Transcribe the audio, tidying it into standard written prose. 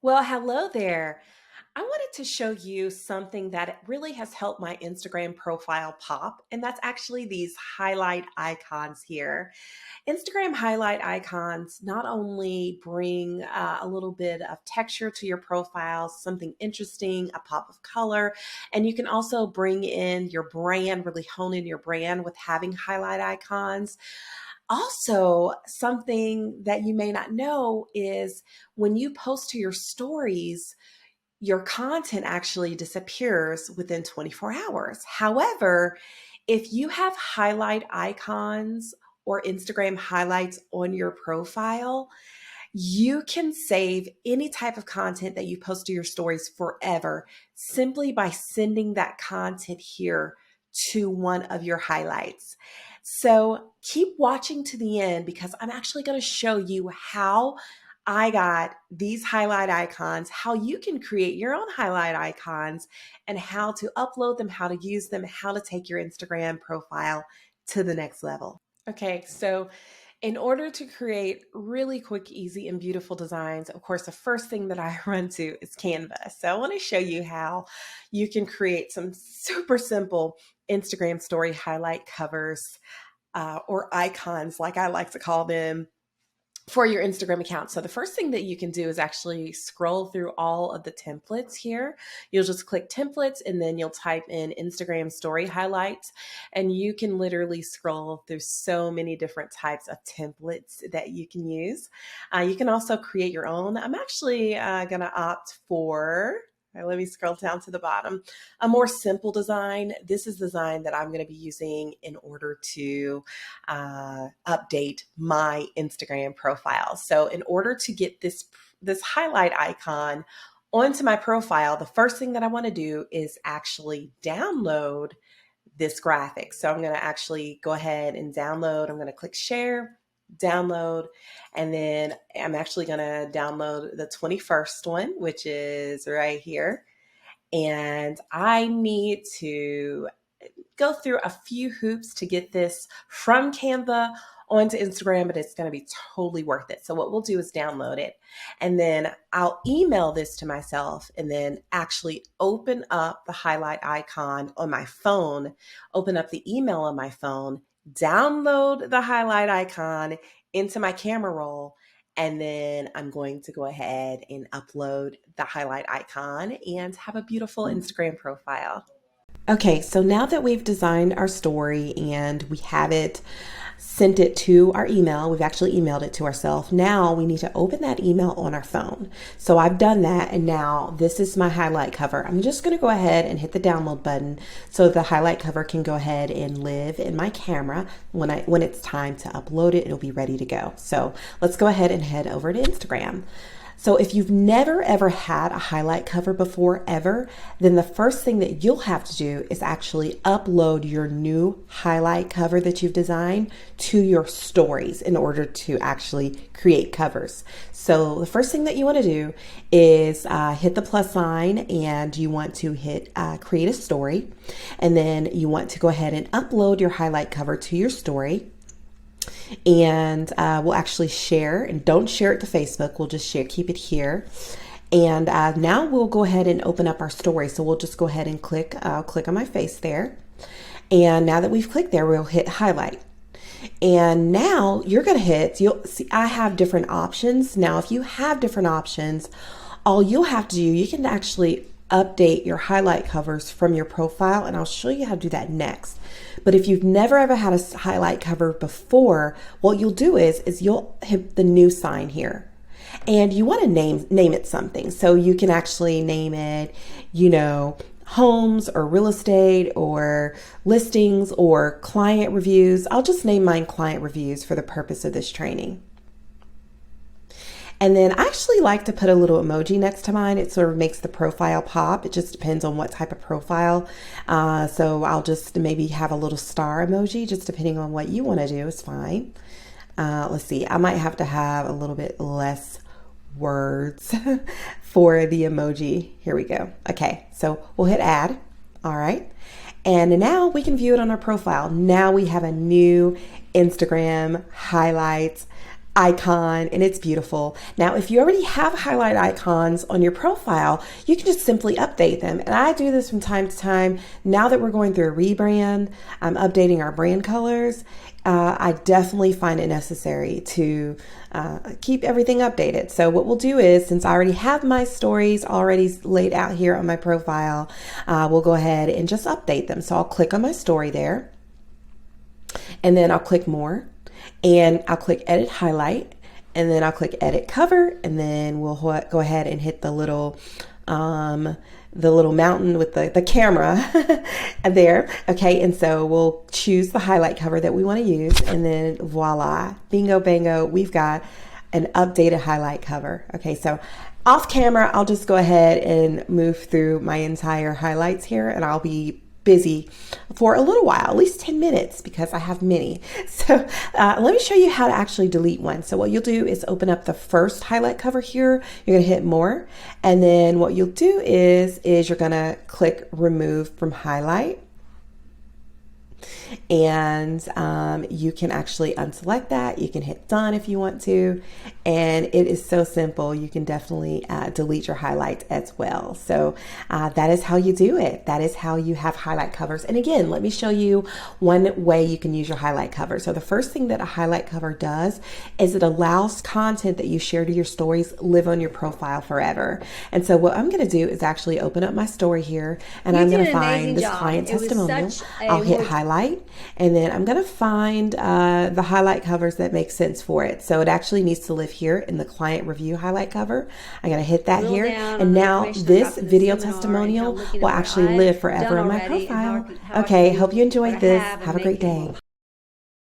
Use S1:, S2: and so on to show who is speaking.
S1: Well, hello there. I wanted to show you something that really has helped my Instagram profile pop, and that's actually these highlight icons here. Instagram highlight icons not only bring a little bit of texture to your profile, something interesting, a pop of color, and you can also bring in your brand, really hone in your brand with having highlight icons. Also, something that you may not know is when you post to your stories, your content actually disappears within 24 hours. However, if you have highlight icons or Instagram highlights on your profile, you can save any type of content that you post to your stories forever simply by sending that content here to one of your highlights. So keep watching to the end because I'm actually going to show you how I got these highlight icons, how you can create your own highlight icons, and how to upload them, how to use them, how to take your Instagram profile to the next level. Okay, so in order to create really quick, easy, and beautiful designs, of course, the first thing that I run to is Canva. So I want to show you how you can create some super simple Instagram story highlight covers or icons, like I like to call them, for your Instagram account. So the first thing that you can do is actually scroll through all of the templates here. You'll just click templates and then you'll type in Instagram story highlights, and you can literally scroll through so many different types of templates that you can use. You can also create your own. I'm actually going to opt for, let me scroll down to the bottom, a more simple design. This is the design that I'm going to be using in order to update my Instagram profile. So in order to get this highlight icon onto my profile, the first thing that I want to do is actually download this graphic. So I'm going to actually go ahead and download. I'm going to click share, download, and then I'm actually going to download the 21st one, which is right here. And I need to go through a few hoops to get this from Canva onto Instagram, but it's going to be totally worth it. So what we'll do is download it, and then I'll email this to myself and then actually open up the highlight icon on my phone, open up the email on my phone, download the highlight icon into my camera roll, and then I'm going to go ahead and upload the highlight icon and have a beautiful Instagram profile. Okay, so now that we've designed our story and we have it, sent it to our email, we've actually emailed it to ourselves. Now we need to open that email on our phone. So I've done that, and now this is my highlight cover. I'm just going to go ahead and hit the download button so the highlight cover can go ahead and live in my camera. When it's time to upload it, it'll be ready to go. So let's go ahead and head over to Instagram. So if you've never ever had a highlight cover before ever, then the first thing that you'll have to do is actually upload your new highlight cover that you've designed to your stories in order to actually create covers. So the first thing that you want to do is hit the plus sign, and you want to hit create a story, and then you want to go ahead and upload your highlight cover to your story. And we'll actually share, and don't share it to Facebook. We'll just keep it here. And now we'll go ahead and open up our story. So we'll just go ahead and click on my face there. And now that we've clicked there, we'll hit highlight. And now you're going to you'll see I have different options. Now, if you have different options, all you'll have to do, you can actually update your highlight covers from your profile, and I'll show you how to do that next. But if you've never ever had a highlight cover before, what you'll do is you'll hit the new sign here, and you want to name it something. So you can actually name it, homes or real estate or listings or client reviews. I'll just name mine client reviews for the purpose of this training. And then I actually like to put a little emoji next to mine. It sort of makes the profile pop. It just depends on what type of profile. So I'll just maybe have a little star emoji, just depending on what you want to do is fine. Let's see, I might have to have a little bit less words for the emoji. Here we go. Okay, so we'll hit add. All right. And now we can view it on our profile. Now we have a new Instagram highlights icon, and it's beautiful. Now, if you already have highlight icons on your profile, you can just simply update them. And I do this from time to time. Now that we're going through a rebrand, I'm updating our brand colors. I definitely find it necessary to keep everything updated. So what we'll do is, since I already have my stories already laid out here on my profile, we'll go ahead and just update them. So I'll click on my story there, and then I'll click more, and I'll click edit highlight, and then I'll click edit cover, and then we'll go ahead and hit the little mountain with the camera there. Okay, and so we'll choose the highlight cover that we want to use, and then voila, bingo bango, we've got an updated highlight cover. Okay, so off camera, I'll just go ahead and move through my entire highlights here, and I'll be busy for a little while, at least 10 minutes, because I have many. So let me show you how to actually delete one. So what you'll do is open up the first highlight cover here. You're gonna hit more, and then what you'll do is you're gonna click remove from highlight, and you can actually unselect that. You can hit done if you want to, and it is so simple. You can definitely delete your highlights as well. So that is how you do it. That is how you have highlight covers. And again, let me show you one way you can use your highlight cover. So the first thing that a highlight cover does is it allows content that you share to your stories live on your profile forever. And so what I'm going to do is actually open up my story here, and I'm going to find this client testimonial. I'll hit highlight, and then I'm going to find the highlight covers that make sense for it. So it actually needs to live here in the client review highlight cover. I'm going to hit that here, and now this video testimonial will actually live forever in my profile. Okay, hope you enjoyed this. Have a great day.